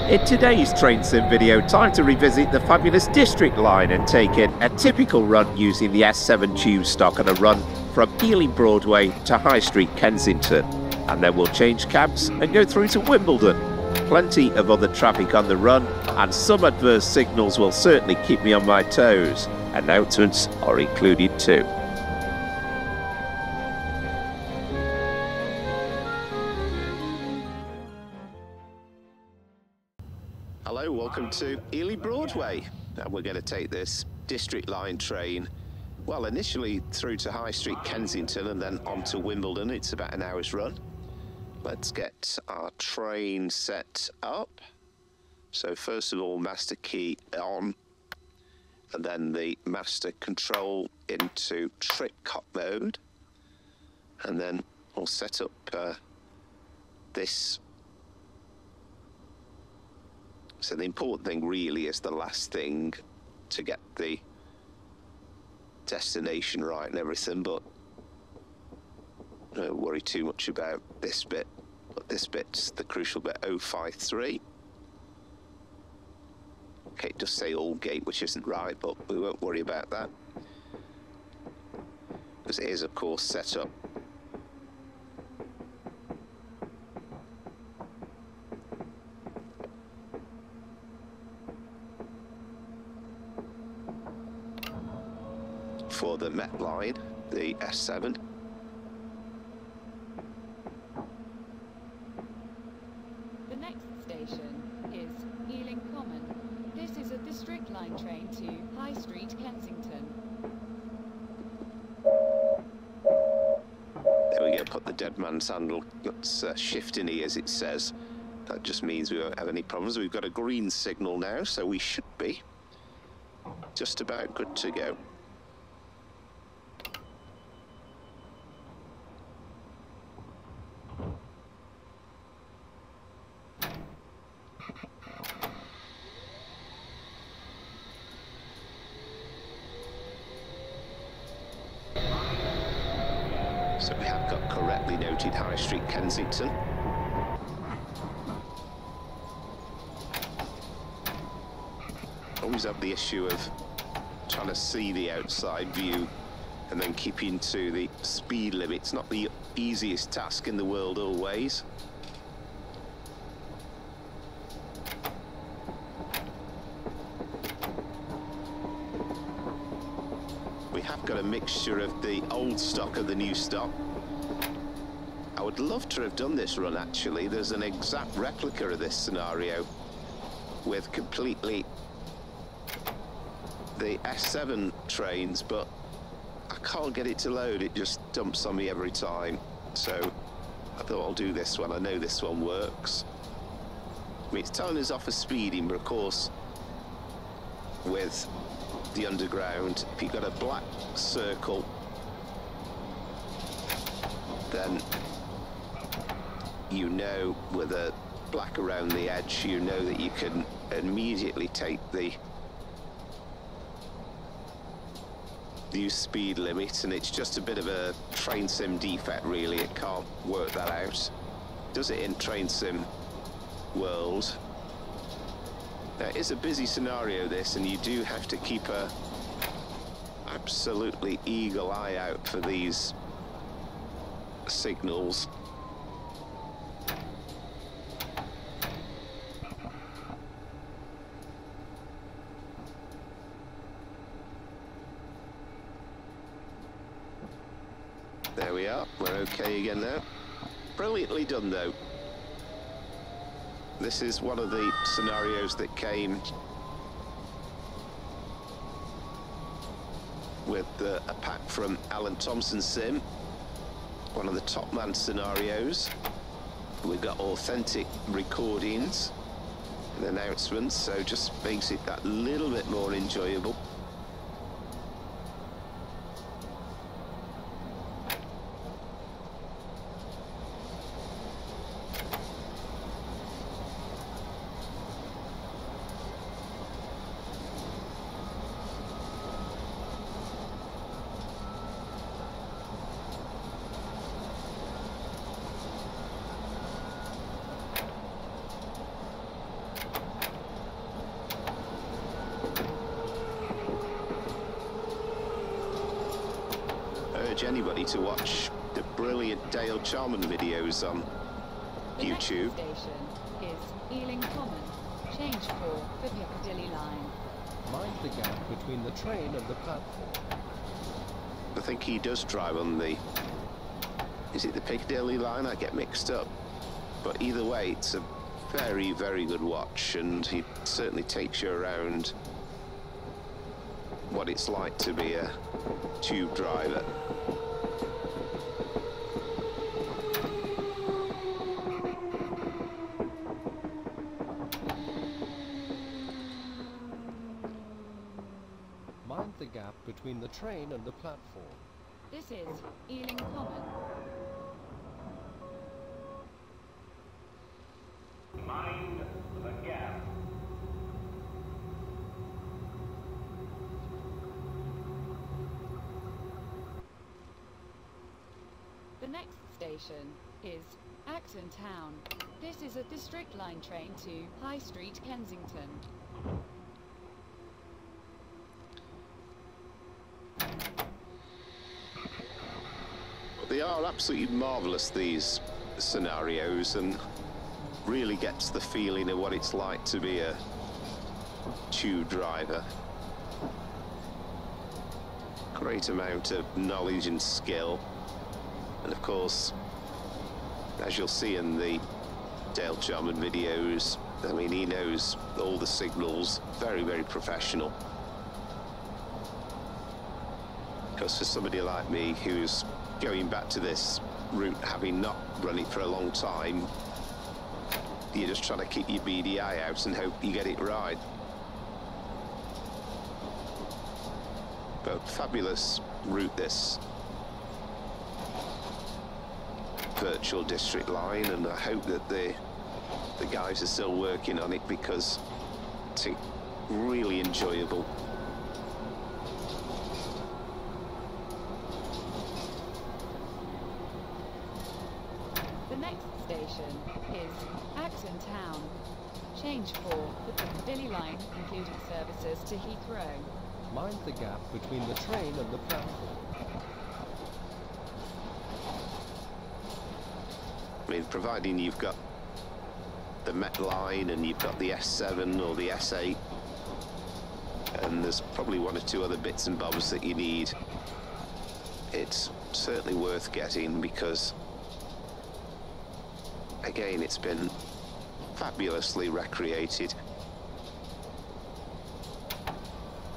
In today's train sim video, time to revisit the fabulous District line and take in a typical run using the S7 tube stock on a run from Ealing Broadway to High Street Kensington. And then we'll change cabs and go through to Wimbledon. Plenty of other traffic on the run and some adverse signals will certainly keep me on my toes. Announcements are included too. Hello, welcome to Ealing Broadway. And we're going to take this District line train, well, initially through to High Street Kensington and then on to Wimbledon. It's about an hour's run. Let's get our train set up. So first of all, master key on, and then the master control into trip cop mode. And then we'll set up this. So the important thing really is the last thing to get the destination right and everything, but don't worry too much about this bit. But this bit's the crucial bit, 053. Okay, it does say Aldgate, which isn't right, but we won't worry about that, because it is, of course, set up for the Met line, the S7. The next station is Ealing Common. This is a District line train to High Street Kensington. There we go, put the dead man's handle. Let's shift in here, as it says. That just means we won't have any problems. We've got a green signal now, so we should be just about good to go. So we have got correctly noted High Street Kensington. Always have the issue of trying to see the outside view and then keeping to the speed limit. It's not the easiest task in the world always. We have got a mixture of the old stock and the new stock. I would love to have done this run actually. There's an exact replica of this scenario with completely the S7 trains, but I can't get it to load. It just dumps on me every time. So I thought I'll do this one. I know this one works. I mean, it's telling us off for speeding, but of course with the underground, if you've got a black circle, then you know, with a black around the edge, you know that you can immediately take the new speed limit, and it's just a bit of a train sim defect really. It can't work that out. Does it in train sim world. Now, it is a busy scenario this, and you do have to keep a absolutely eagle eye out for these signals. There we are, we're okay again now. Brilliantly done though. This is one of the scenarios that came with a pack from Alan Thompson's sim, one of the top man scenarios. We've got authentic recordings and announcements, so just makes it that little bit more enjoyable. anybody to watch the brilliant Dale Charman videos on YouTube. The next station is Ealing Common. Change for the Piccadilly line. Mind the gap between the train and the platform. I think he does drive on the... Is it the Piccadilly line? I get mixed up. But either way, it's a very, very good watch, and he certainly takes you around what it's like to be a tube driver. Mind the gap between the train and the platform. This is Ealing Common. Mind the gap. The next station is Acton Town. This is a District Line train to High Street Kensington. They are absolutely marvellous, these scenarios, and really gets the feeling of what it's like to be a tube driver. Great amount of knowledge and skill, and of course, as you'll see in the Dale Charman videos, I mean, he knows all the signals, very, very professional. Because for somebody like me who's going back to this route having not run it for a long time, you're just trying to keep your beady eye out and hope you get it right. But fabulous route, this virtual district line, and I hope that the guys are still working on it, because it's really enjoyable. The next station is Acton Town. Change for the Piccadilly line, including services to Heathrow. Mind the gap between the train and the platform. I mean, providing you've got the Met line and you've got the S7 or the S8, and there's probably one or two other bits and bobs that you need, it's certainly worth getting, because again, it's been fabulously recreated.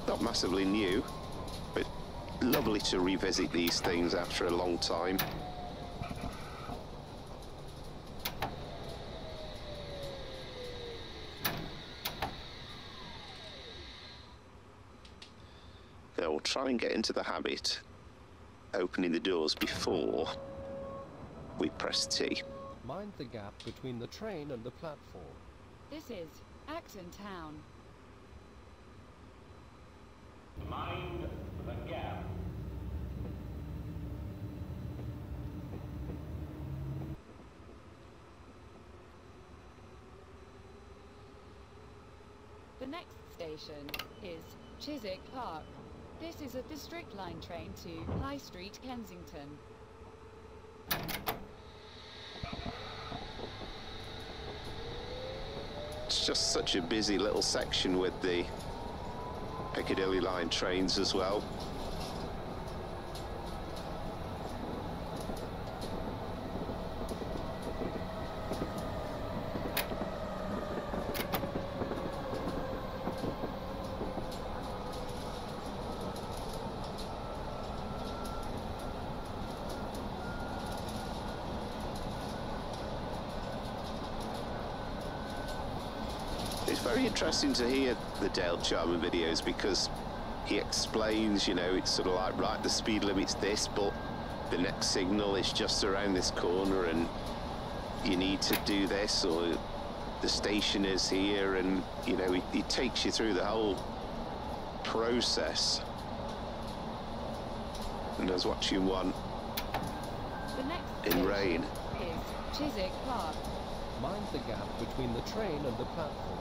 Not massively new, but lovely to revisit these things after a long time. Now we'll try and get into the habit opening the doors before we press T. Mind the gap between the train and the platform. This is Acton Town. Mind the gap. The next station is Chiswick Park. This is a District Line train to High Street Kensington. It's just such a busy little section with the Piccadilly line trains as well. It's very interesting to hear the Dale Charman videos, because he explains, you know, it's sort of like, right, the speed limit's this, but the next signal is just around this corner and you need to do this, or the station is here, and, you know, he takes you through the whole process. And I was watching one The next in station rain. is Chiswick Park. Mind the gap between the train and the platform.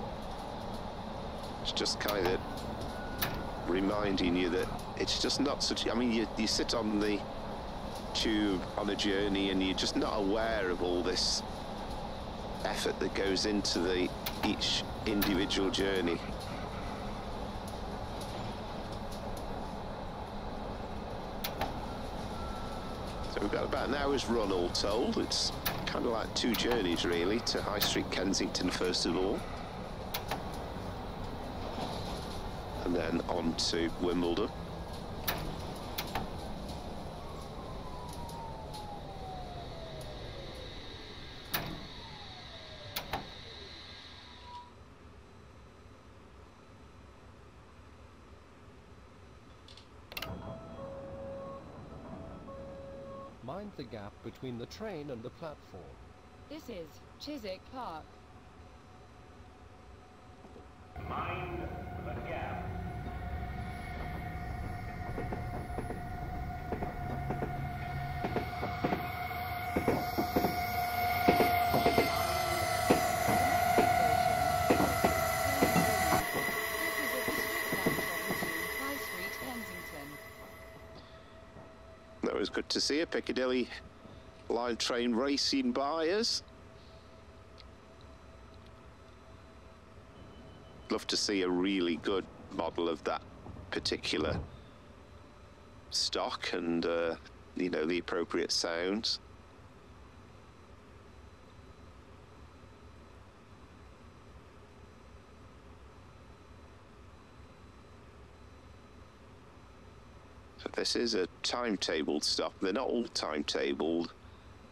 It's just kind of reminding you that it's just not such... I mean, you sit on the tube on a journey and you're just not aware of all this effort that goes into each individual journey. So we've got about an hour's run all told. It's kind of like 2 journeys really, to High Street Kensington first of all, and then on to Wimbledon. Mind the gap between the train and the platform. This is Chiswick Park. Mind the gap. That was good to see a Piccadilly line train racing by us. Love to see a really good model of that particular stock and, you know, the appropriate sounds. So this is a timetabled stop. They're not all timetabled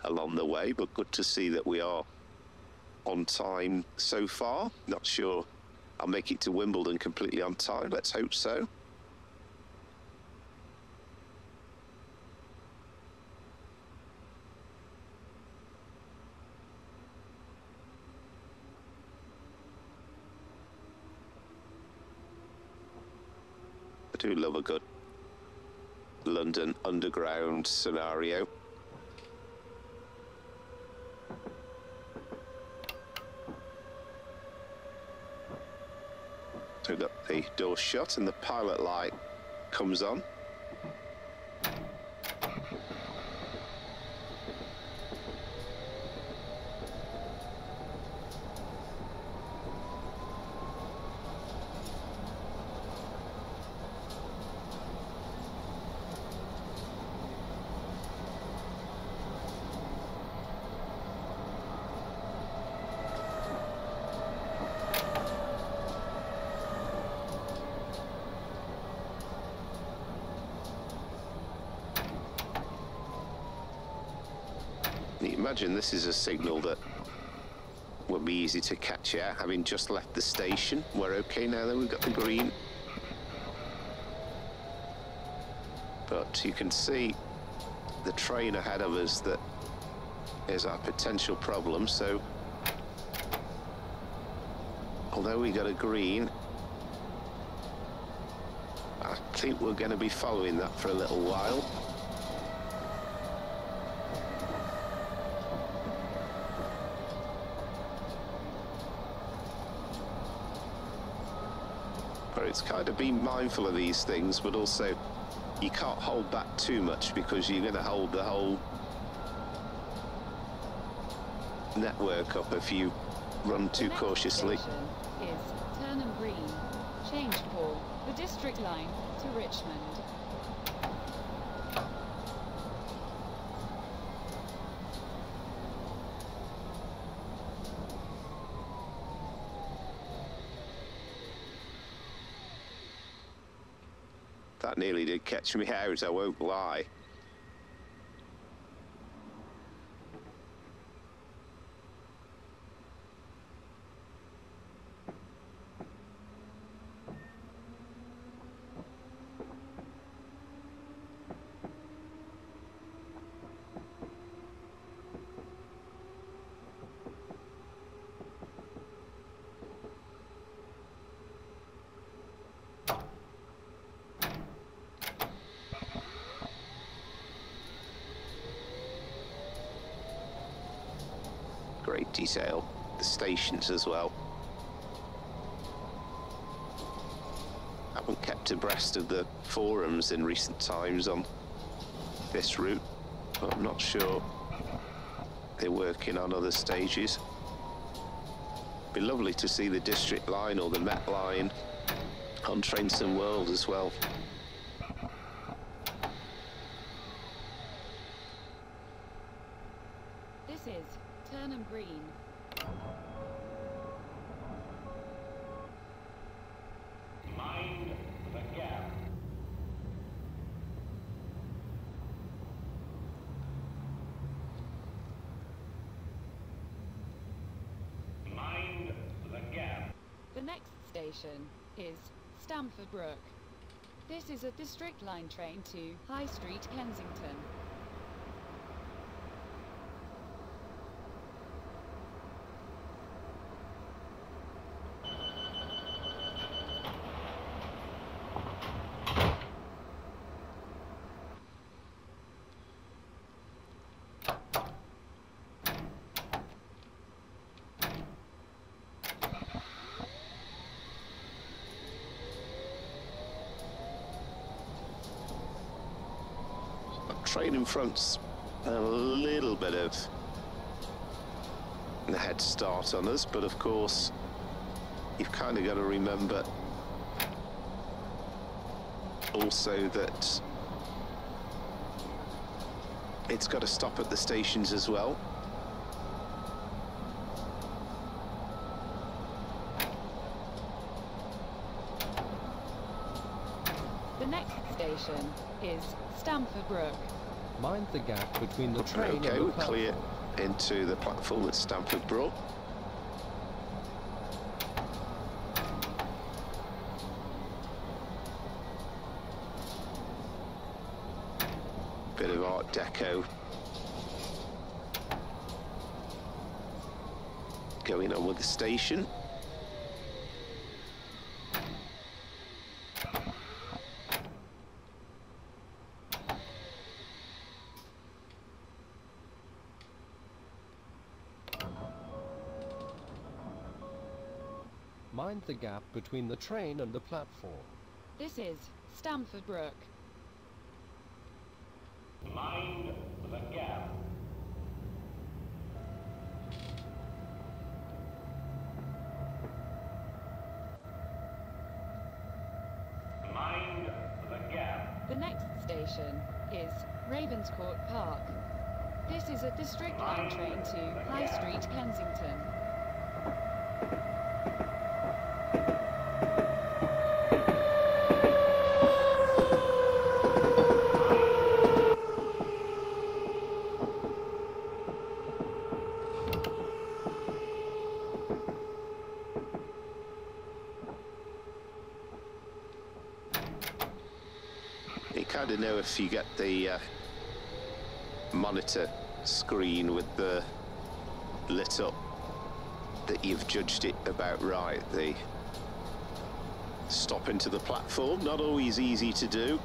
along the way, but good to see that we are on time so far. Not sure I'll make it to Wimbledon completely on time. Let's hope so. I do love a good London Underground scenario. So we've got the door shut and the pilot light comes on. You imagine this is a signal that would be easy to catch out, having just left the station. We're okay now that we've got the green. But you can see the train ahead of us that is our potential problem. So although we got a green, I think we're going to be following that for a little while. It's kind of being mindful of these things, but also you can't hold back too much because you're going to hold the whole network up if you run too cautiously. The next station is Turnham Green, change for the District Line to Richmond. That nearly did catch me out, I won't lie. Great detail, the stations as well. Haven't kept abreast of the forums in recent times on this route. but I'm not sure they're working on other stages. Be lovely to see the District line or the Met line on Trainson World as well. This is Turnham Green. Mind the gap. Mind the gap. The next station is Stamford Brook. This is a District line train to High Street Kensington. Train in front's a little bit of a head start on us, but of course you've kind of got to remember also that it's got to stop at the stations as well. The next station is Stamford Brook. Mind the gap between the train Okay, and the we're platform. clear into the platform at Stamford Brook. Bit of Art Deco going on with the station. Mind the gap between the train and the platform. This is Stamford Brook. Mind the gap. Mind the gap. The next station is Ravenscourt Park. This is a District line train to High Street Kensington. You kind of know if you get the monitor screen with the lit up that you've judged it about right. The stop into the platform, not always easy to do.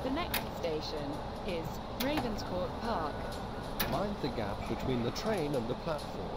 The next station is Ravenscourt Park. Mind the gap between the train and the platform.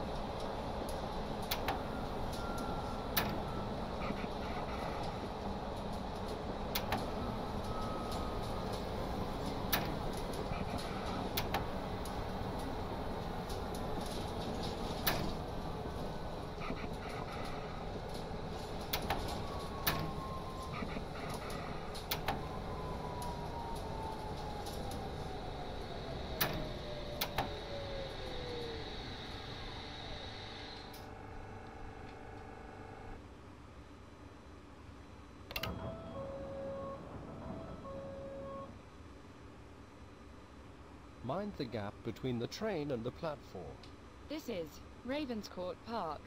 Mind the gap between the train and the platform. This is Ravenscourt Park.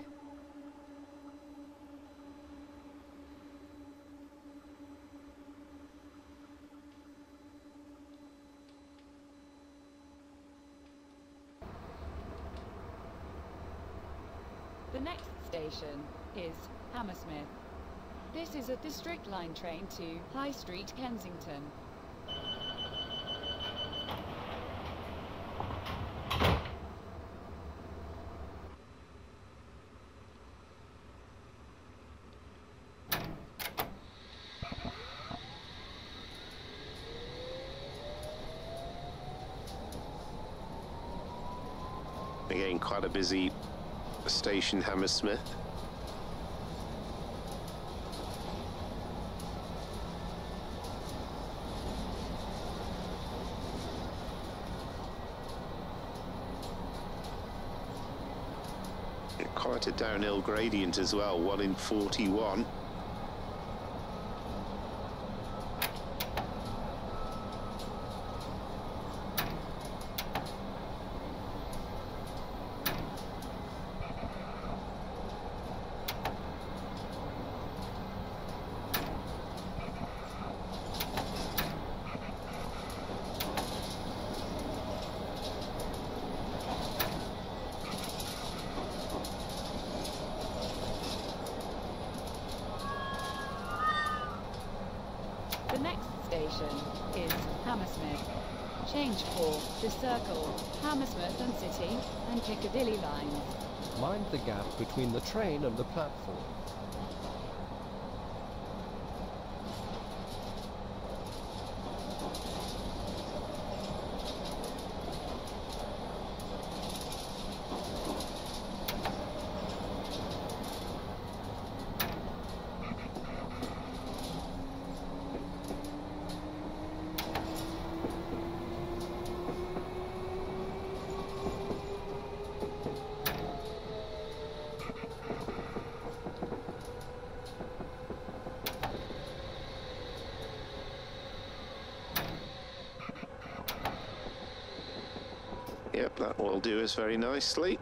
The next station is Hammersmith. This is a District Line train to High Street Kensington. Again, quite a busy station, Hammersmith. Quite a downhill gradient as well, 1 in 41. The next station is Hammersmith. Change for the Circle, Hammersmith and City and Piccadilly lines. Mind the gap between the train and the platform. Yep, that will do us very nicely.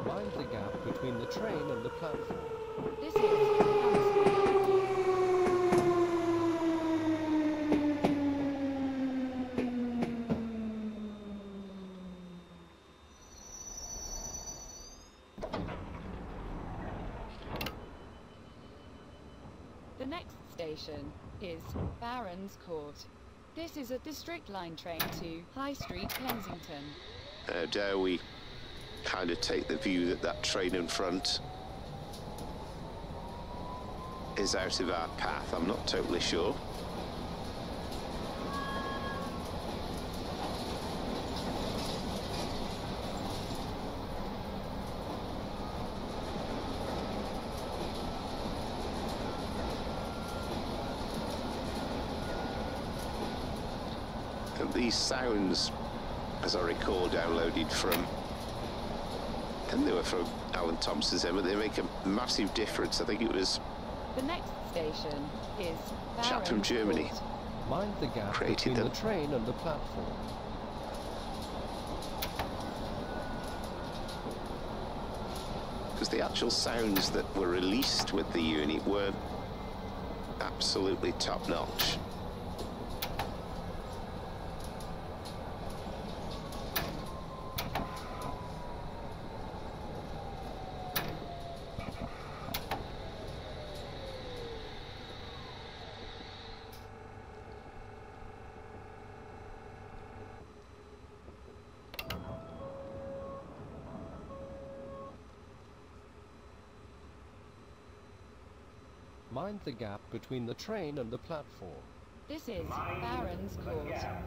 Mind the gap between the train and the platform. This is Hammersmith. The next station is Barons Court. This is a District Line train to High Street Kensington. How dare we kind of take the view that that train in front is out of our path? I'm not totally sure. And these sounds, as I recall, downloaded from, and they were from Alan Thompson's, but they make a massive difference. I think it was The next station is chap from Barons Germany. Court. Mind the gap Created between them. the train and the platform. Because the actual sounds that were released with the unit were absolutely top-notch. Mind the gap between the train and the platform. This is Mind Barons the Court. gap.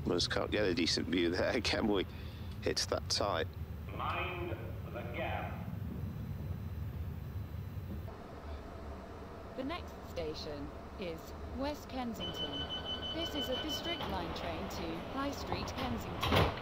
Most can't get a decent view there, can we? It's that tight. Mind the gap. The next station is West Kensington. This is a District Line train to High Street Kensington.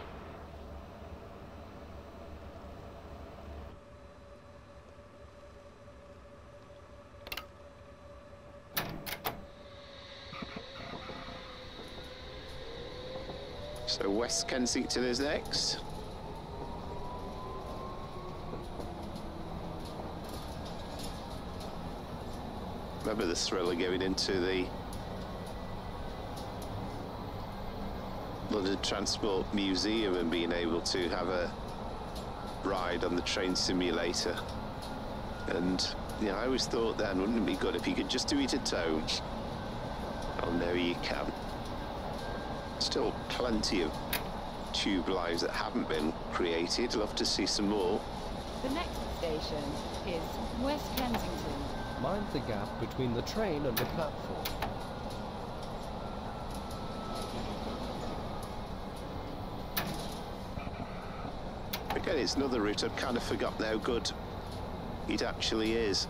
So West Kensington is next. Remember the thrill of going into the London Transport Museum and being able to have a ride on the train simulator. And you know, I always thought then, wouldn't it be good if you could just do it at home? Oh no, you can. Still plenty of tube lines that haven't been created. Love to see some more. The next station is West Kensington. Mind the gap between the train and the platform. Again, it's another route I've kind of forgotten how good it actually is.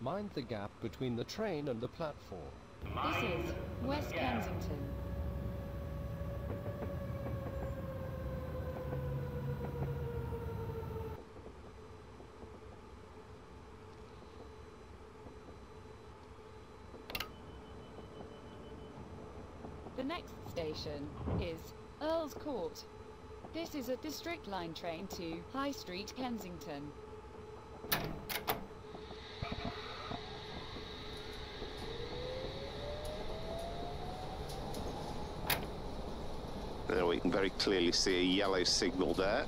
Mind the gap between the train and the platform. This is West Kensington. The next station is Earl's Court. This is a District Line train to High Street Kensington. There we can very clearly see a yellow signal there.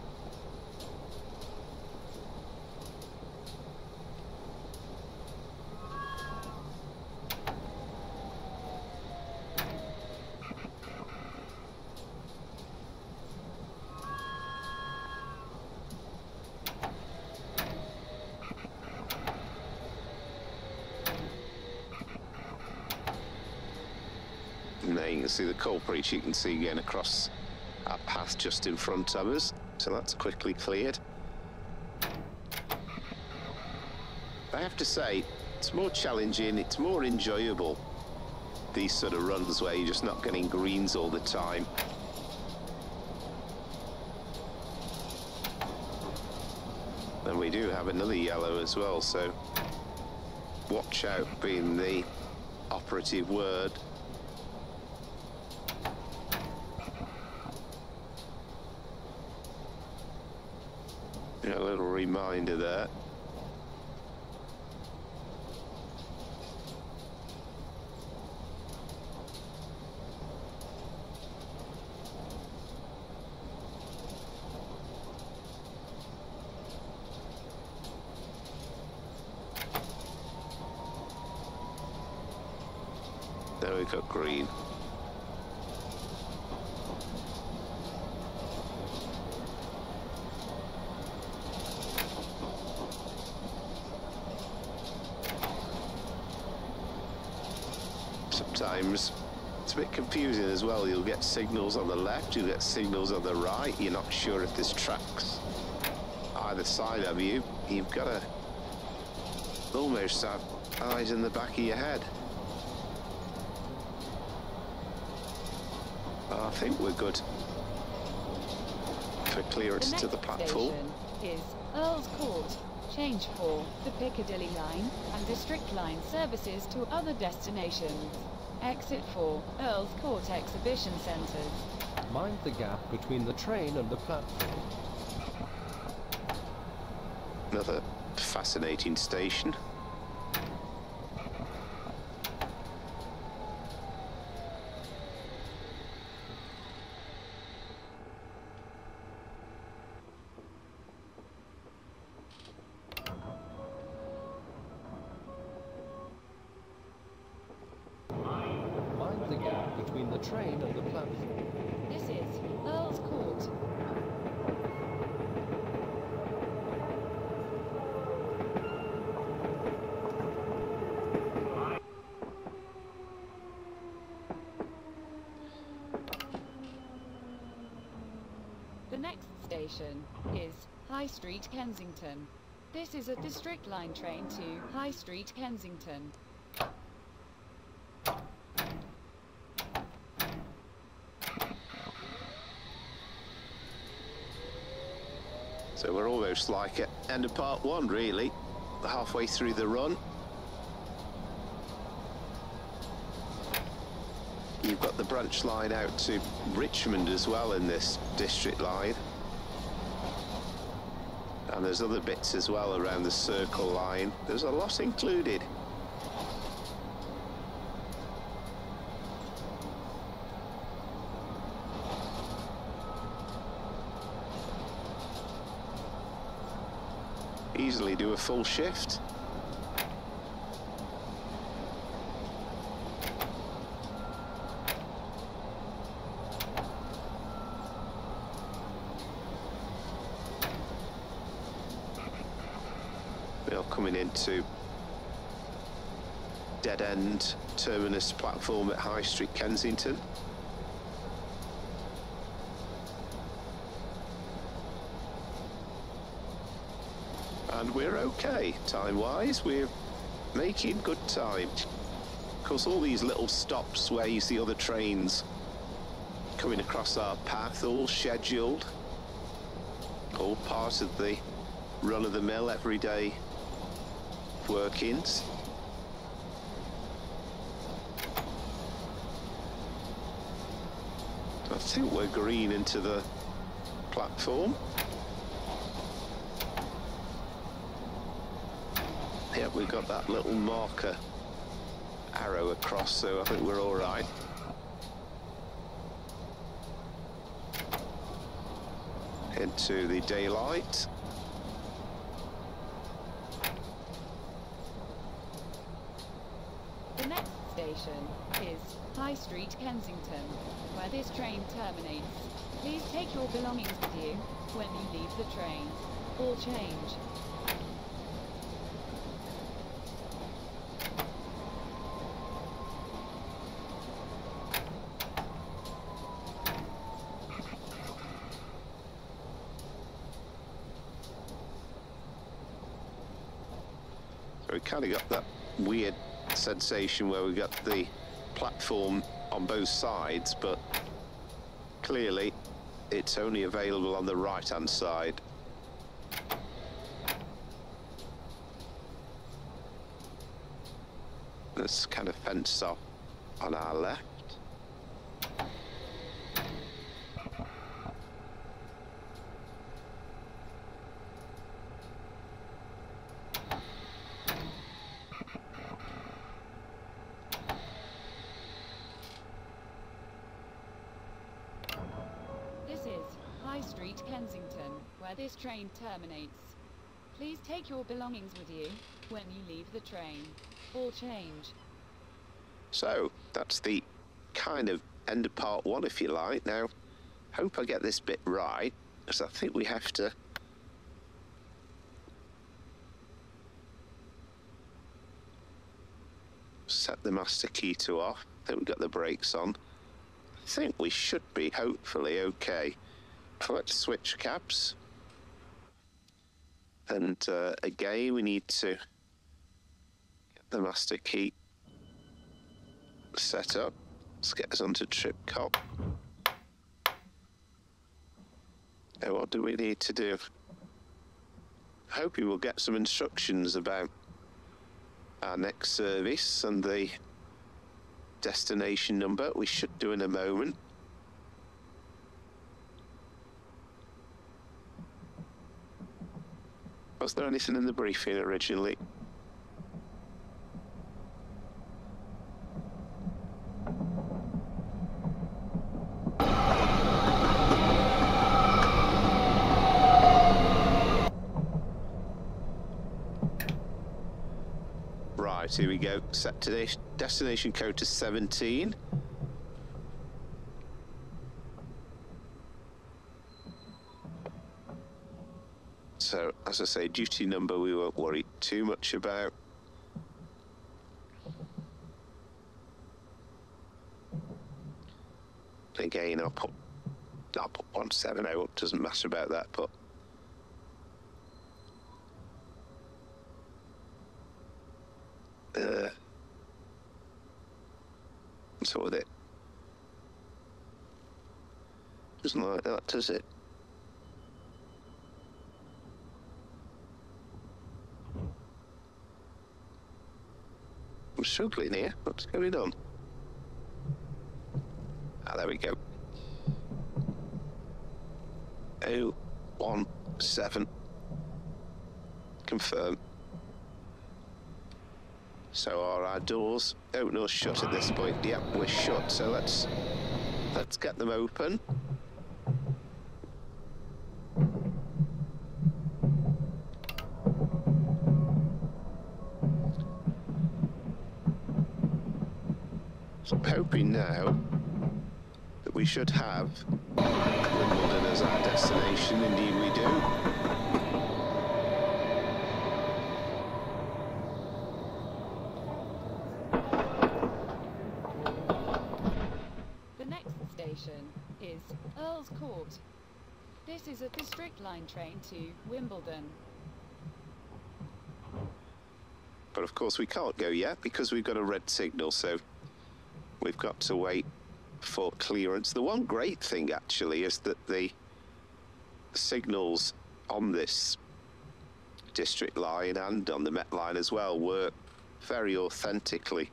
And there you can see the culprit, you can see going across our path just in front of us, so that's quickly cleared. I have to say, it's more challenging, it's more enjoyable, these sort of runs where you're just not getting greens all the time. And we do have another yellow as well, so watch out being the operative word. A little reminder there. There we've got green. Sometimes it's a bit confusing as well. You'll get signals on the left, you'll get signals on the right. You're not sure if there's tracks either side of you. You've got to almost have eyes in the back of your head. I think we're good for clearance to the platform. The next station is Earl's Court. Change for the Piccadilly line and District line services to other destinations. Exit for Earl's Court Exhibition Centres. Mind the gap between the train and the platform. Another fascinating station. Mind the gap between the train and the platform. This is Earl's Court. The next station is High Street Kensington. This is a District line train to High Street Kensington. So we're almost like at end of part one, really. Halfway through the run. You've got the branch line out to Richmond as well in this district line. And there's other bits as well around the circle line. There's a lot included. Easily do a full shift. We are coming into dead end terminus platform at High Street Kensington. And we're okay time-wise. We're making good time. Of course, all these little stops where you see other trains coming across our path, all scheduled, all part of the run-of-the-mill everyday workings. I think we're green into the platform. Yep, we've got that little marker arrow across, so I think we're all right. Into the daylight. The next station is High Street Kensington, where this train terminates. Please take your belongings with you when you leave the train. All change. We kind of got that weird sensation where we got the platform on both sides, but clearly it's only available on the right hand side. It's kind of fenced off on our left. High Street Kensington, where this train terminates. Please take your belongings with you when you leave the train. All change. So that's the kind of end of part one, if you like. Now, hope I get this bit right, because I think we have to set the master key to off. I think we've got the brakes on. I think we should be hopefully okay. Let's switch cabs, and again we need to get the master key set up. Let's get us onto trip cop. Now what do we need to do? Hoping we'll get some instructions about our next service and the destination number. We should do in a moment. Was there anything in the briefing originally? Right, here we go. Set today's destination code to 17. So, as I say, duty number we won't worry too much about. Again, I'll put 170 up, doesn't matter about that, but so with it. Doesn't like that, does it? I'm struggling here. What's going on? Ah, there we go. 017. Confirm. So are our doors open or shut at this point? Yep, we're shut. So let's get them open. So I'm hoping now that we should have Wimbledon as our destination. Indeed we do. The next station is Earl's Court. This is a District Line train to Wimbledon. But of course we can't go yet because we've got a red signal, so we've got to wait for clearance. The one great thing actually is that the signals on this District Line and on the Met Line as well work very authentically.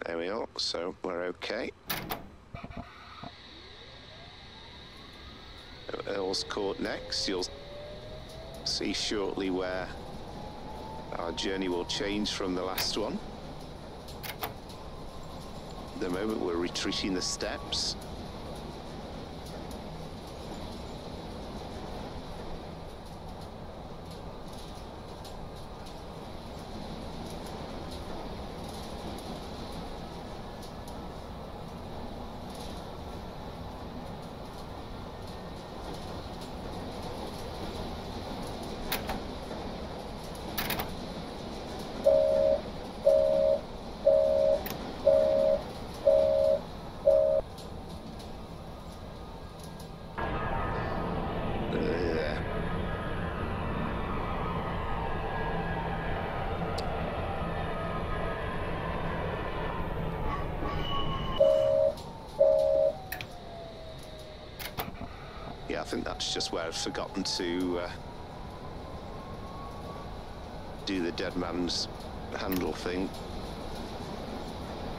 There we are, so we're okay. Earl's Court next. You'll see shortly where our journey will change from the last one. At the moment we're retreating the steps. Yeah, I think that's just where I've forgotten to do the dead man's handle thing.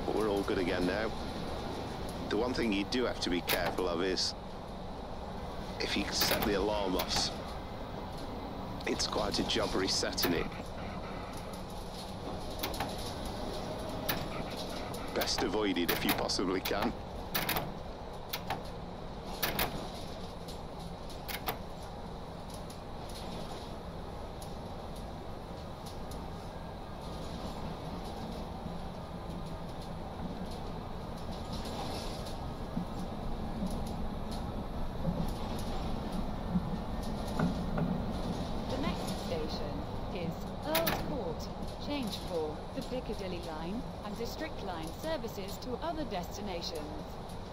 But we're all good again now. The one thing you do have to be careful of is if you set the alarm off, it's quite a job resetting it. Best avoid it if you possibly can. Change for the Piccadilly line and District line services to other destinations.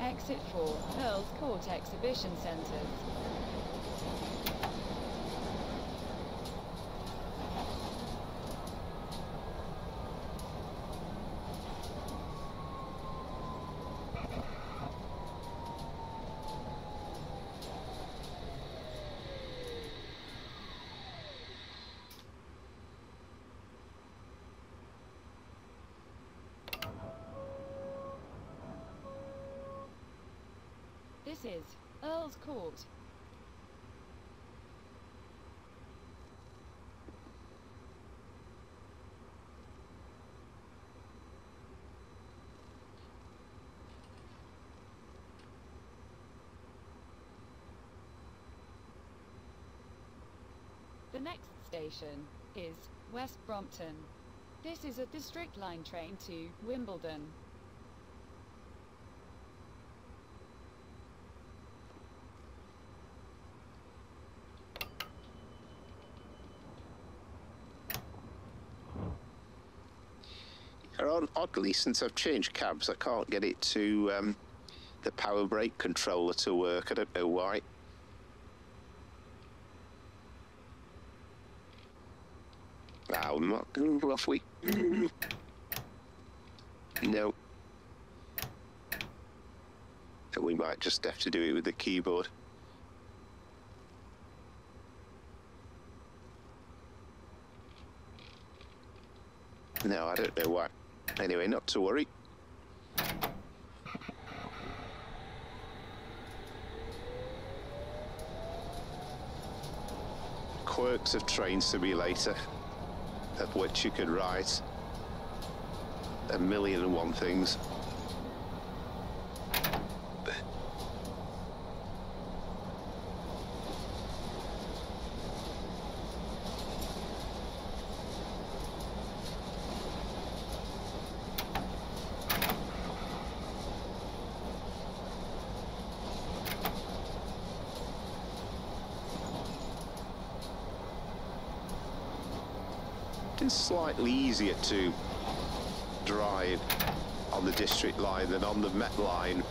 Exit for Earl's Court Exhibition Centres. This is Earl's Court. The next station is West Brompton. This is a District Line train to Wimbledon. Oddly, since I've changed cabs, I can't get it to the power brake controller to work. I don't know why. Wow, I'm not going off we. No. So we might just have to do it with the keyboard. No, I don't know why. Anyway, not to worry. Quirks of Train Simulator, of which you could write a million and one things. It's slightly easier to drive on the District Line than on the Met Line.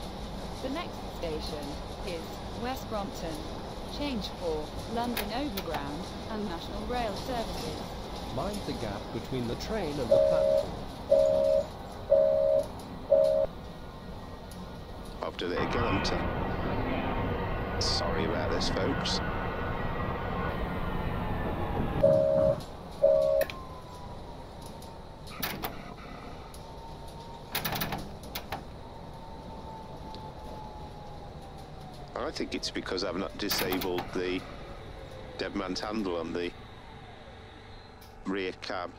The next station is West Brompton. Change for London Overground and National Rail services. Mind the gap between the train and the platform. I've done it again, haven't I? Sorry about this, folks. I think it's because I've not disabled the dead man's handle on the rear cab.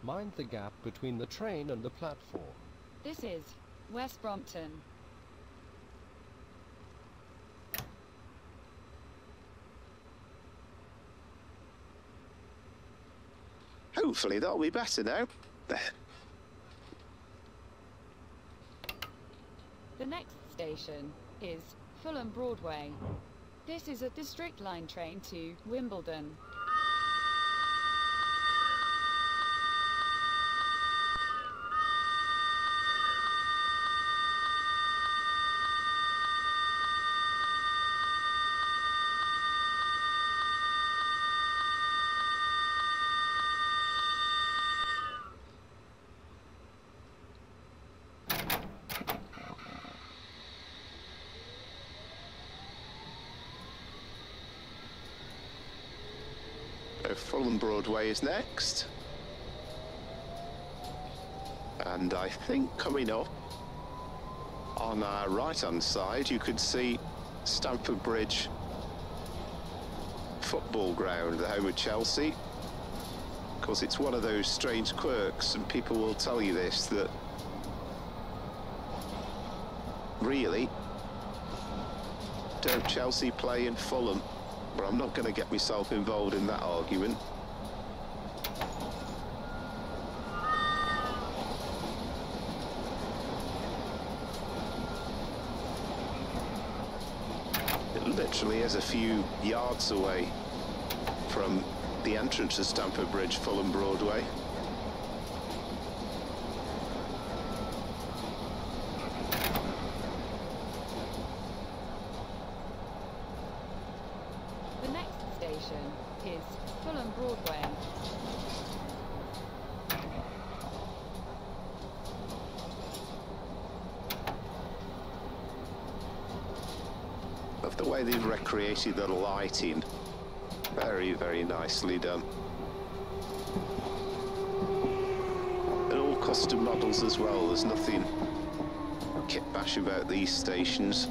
Mind the gap between the train and the platform. This is West Brompton. Hopefully that'll be better now. The next station is Fulham Broadway. This is a District Line train to Wimbledon. Fulham Broadway is next. And I think coming up on our right hand side you could see Stamford Bridge football ground, the home of Chelsea. Of course, it's one of those strange quirks, and people will tell you this, that really, don't Chelsea play in Fulham? But I'm not going to get myself involved in that argument. It literally is a few yards away from the entrance to Stamford Bridge, Fulham Broadway. The next station is Fulham Broadway. Love the way they've recreated the lighting. Very, very nicely done. custom models as well. There's nothing kit bash about these stations.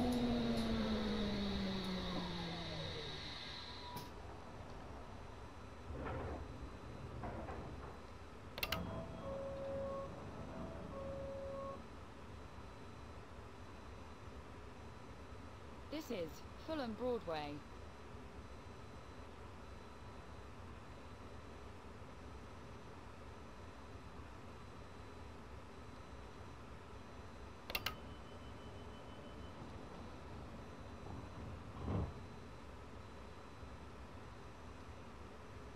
This is Ealing Broadway.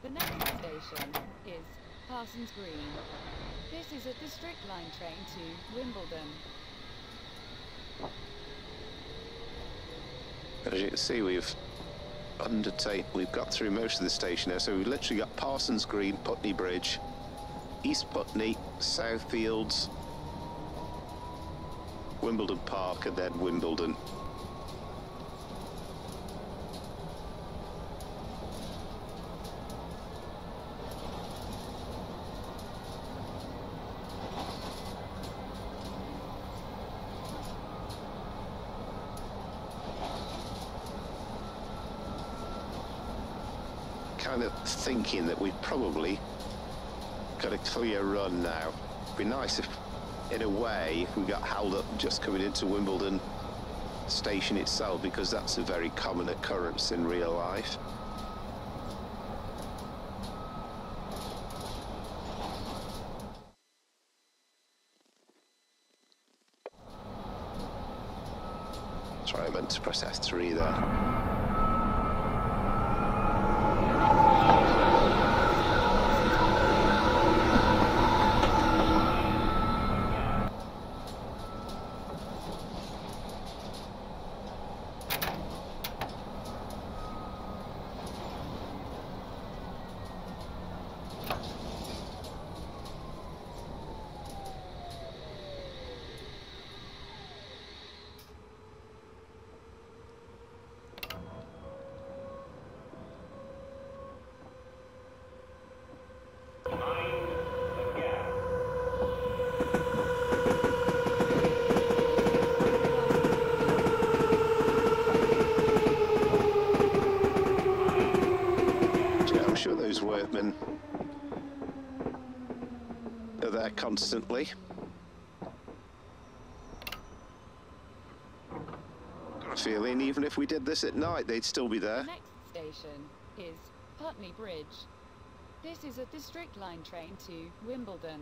The next station is Parsons Green. This is a District Line train to Wimbledon. As you can see, we've got through most of the station now, so we've literally got Parsons Green, Putney Bridge, East Putney, Southfields, Wimbledon Park, and then Wimbledon. Kind of thinking that we've probably got a clear run now. It'd be nice if, in a way, if we got held up just coming into Wimbledon station itself, because that's a very common occurrence in real life. Sorry, I meant to press F3 there. Those workmen are there constantly. Got a feeling even if we did this at night, they'd still be there. The next station is Putney Bridge. This is a District Line train to Wimbledon.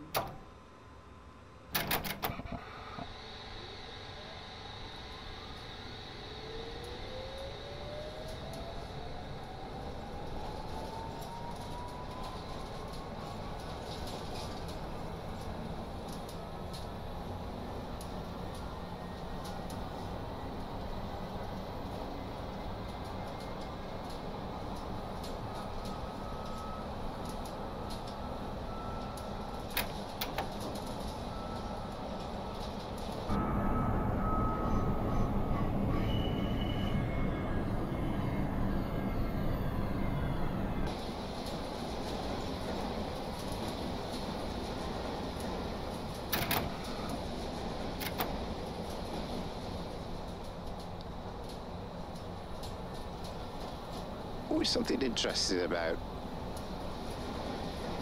Always something interesting about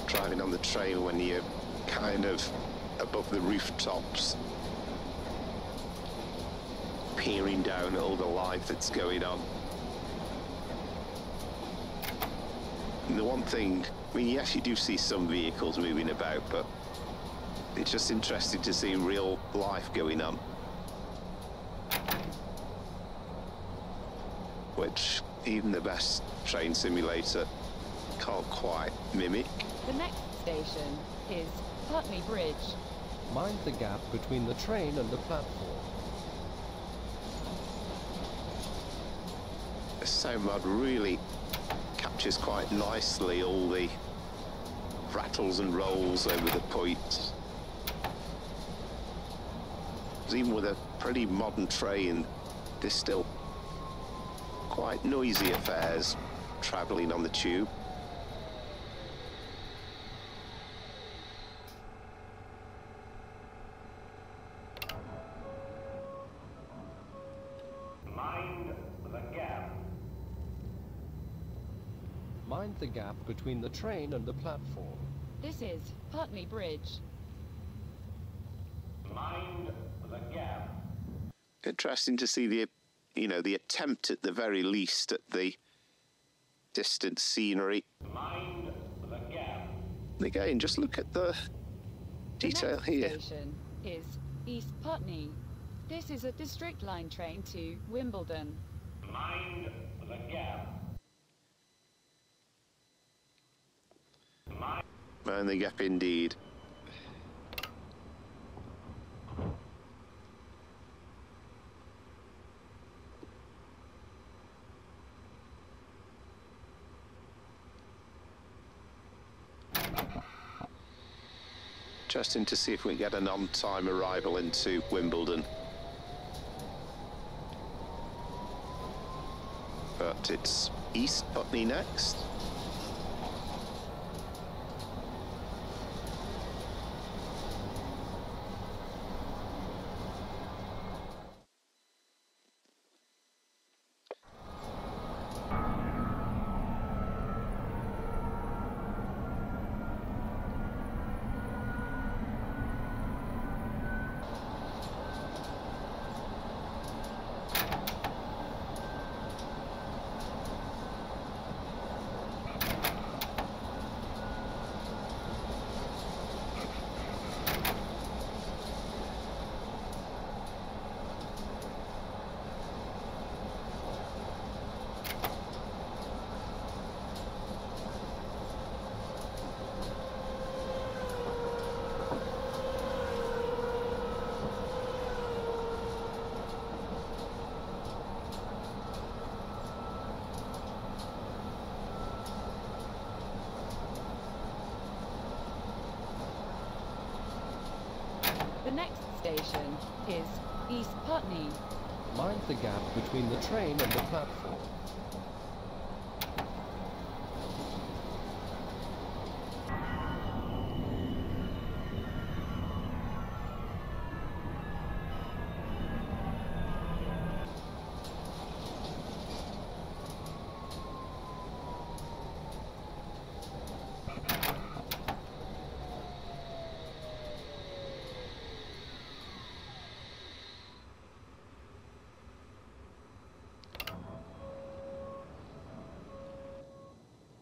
driving on the train when you're kind of above the rooftops, peering down at all the life that's going on. And the one thing, I mean, yes, you do see some vehicles moving about, but it's just interesting to see real life going on, which even the best train simulator can't quite mimic. The next station is Putney Bridge. Mind the gap between the train and the platform. The sound mod really captures quite nicely all the rattles and rolls over the points. Even with a pretty modern train, there's still quite noisy affairs travelling on the tube. Mind the gap between the train and the platform. This is Putney Bridge. Mind the gap. Interesting to see the attempt at the very least at the distant scenery. Mind the gap. And again, just look at the detail The here. next station is East Putney. This is a District Line train to Wimbledon. Mind the gap. Mind the gap indeed. Interesting to see if we get an on-time arrival into Wimbledon. But it's East Putney next. The next station is East Putney. Mind the gap between the train and the platform.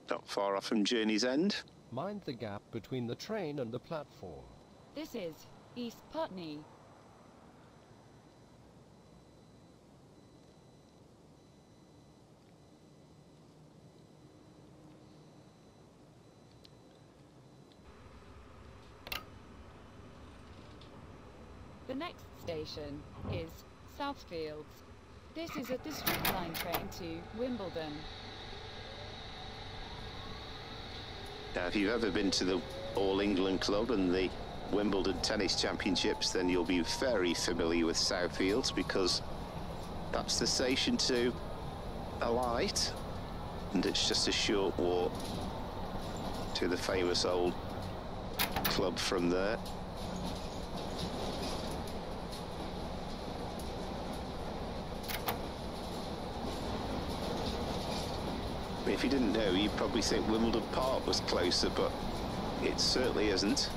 Not far off from Journey's End. Mind the gap between the train and the platform. This is East Putney. The next station is Southfields. This is a District Line train to Wimbledon. Now, if you've ever been to the All England Club and the Wimbledon Tennis Championships, then you'll be very familiar with Southfields, because that's the station to alight, and it's just a short walk to the famous old club from there. If you didn't know, you'd probably think Wimbledon Park was closer, but it certainly isn't.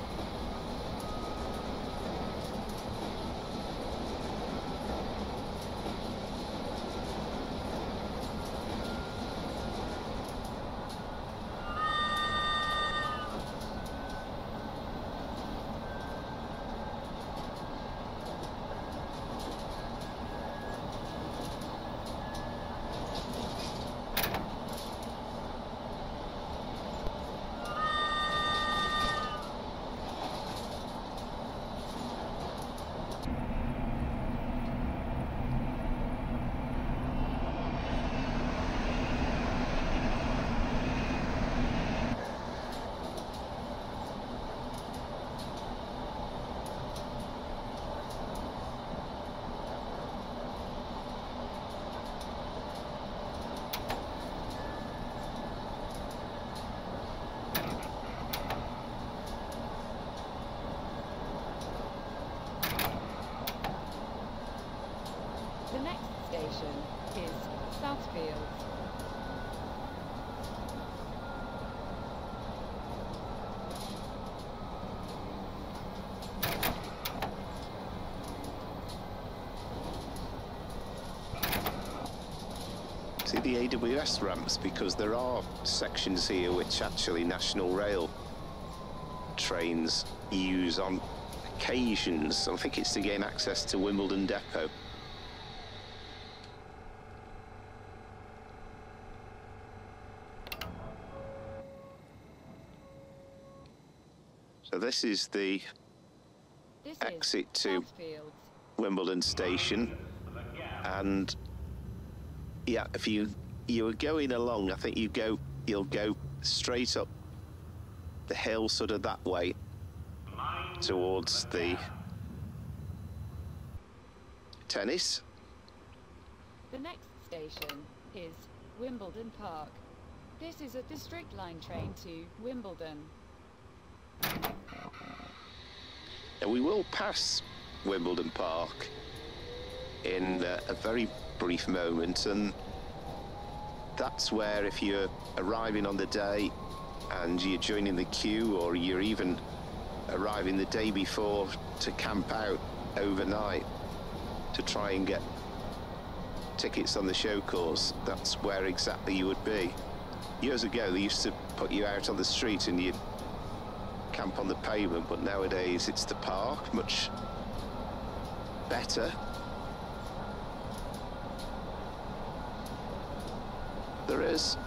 The next station is Southfields. the AWS ramps, because there are sections here which actually National Rail trains use on occasions. I think it's to gain access to Wimbledon Depot. So this is the exit to Wimbledon Station, and yeah, if you were going along, I think you'll go straight up the hill, sort of that way towards the tennis. The next station is Wimbledon Park. This is a District Line train to Wimbledon. Now we will pass Wimbledon Park in a very brief moment, and that's where, if you're arriving on the day and you're joining the queue, or you're even arriving the day before to camp out overnight to try and get tickets on the show course, that's where exactly you would be. Years ago they used to put you out on the street and you'd camp on the pavement, but nowadays it's the park, much better. There is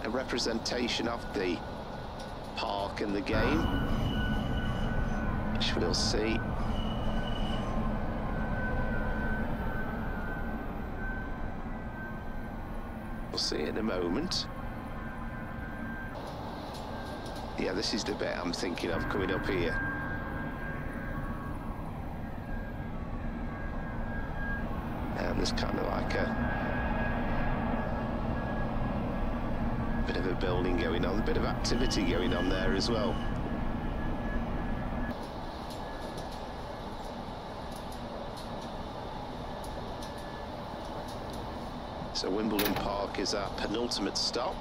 a representation of the park in the game, which we'll see. We'll see in a moment. Yeah, this is the bit I'm thinking of coming up here. And there's kind of like a bit of a building going on, a bit of activity going on there as well. So Wimbledon Park is our penultimate stop.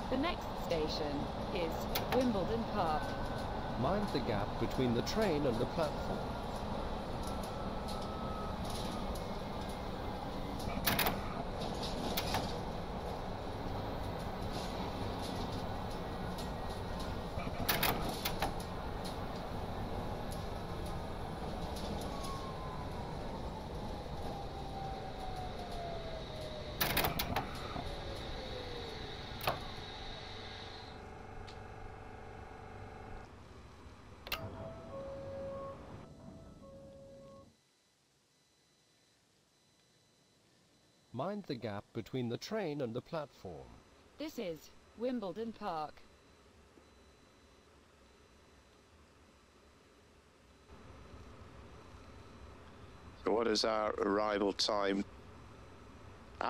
The next station is Wimbledon Park. Mind the gap between the train and the platform. Mind the gap between the train and the platform. This is Wimbledon Park. So what is our arrival time?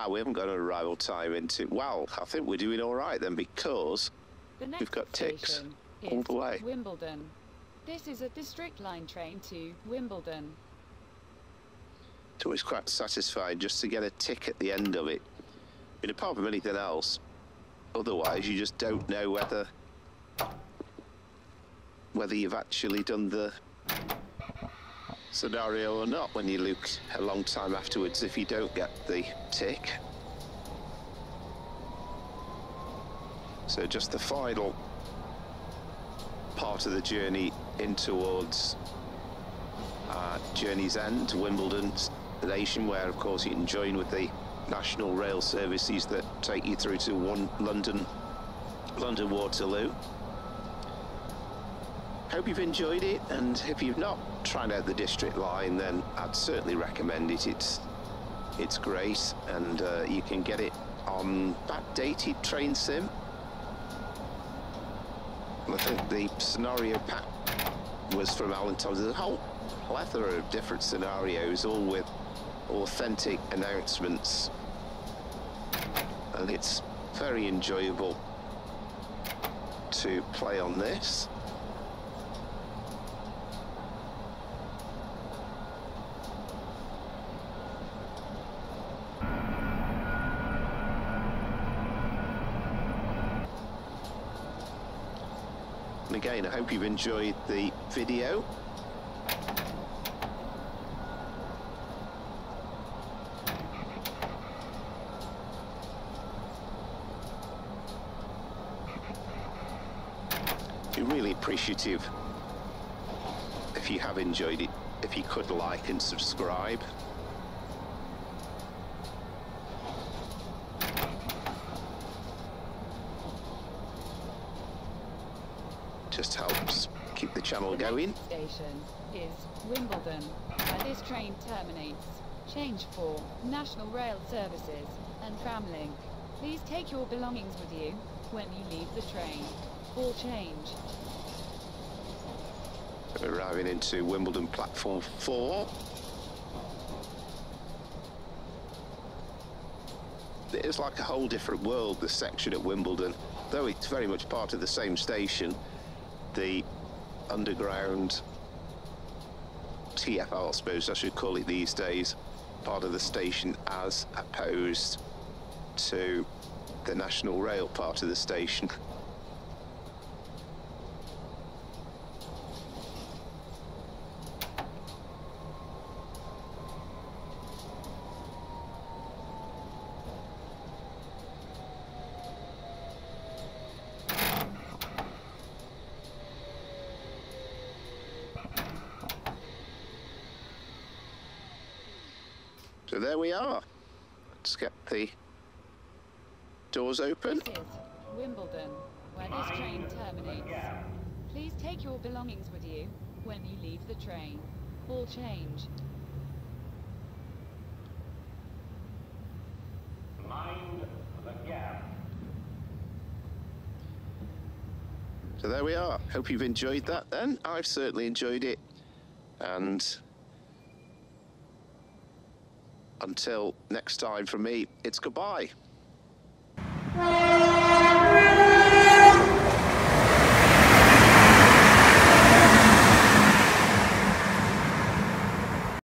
We haven't got an arrival time into... Well, I think we're doing all right then, because we've got ticks all the way. Wimbledon. This is a District Line train to Wimbledon. It's always quite satisfying just to get a tick at the end of it. I mean, apart from anything else, otherwise you just don't know whether you've actually done the scenario or not when you look a long time afterwards if you don't get the tick. So just the final part of the journey in towards journey's end, Wimbledon Station, where of course you can join with the national rail services that take you through to London Waterloo. Hope you've enjoyed it, and if you've not tried out the District Line, then I'd certainly recommend it. It's great, and you can get it on backdated train sim. I think the scenario pack was from Alan Thomas. There's a whole plethora of different scenarios, all with authentic announcements, and it's very enjoyable to play on this. And again, I hope you've enjoyed the video. be really appreciative if you have enjoyed it, if you could like and subscribe. Just helps keep the channel going. The next station is Wimbledon, where this train terminates. Change for National Rail Services and Tramlink. Please take your belongings with you when you leave the train. All change. We're arriving into Wimbledon platform 4. It is like a whole different world, this section at Wimbledon, though it's very much part of the same station. The underground TFL, I suppose I should call it these days, part of the station as opposed to the National Rail part of the station. So there we are. Let's get the doors open. This is Wimbledon, where this train terminates. Please take your belongings with you when you leave the train. All change. Mind the gap. So there we are. Hope you've enjoyed that then. I've certainly enjoyed it. And until next time from me, it's goodbye.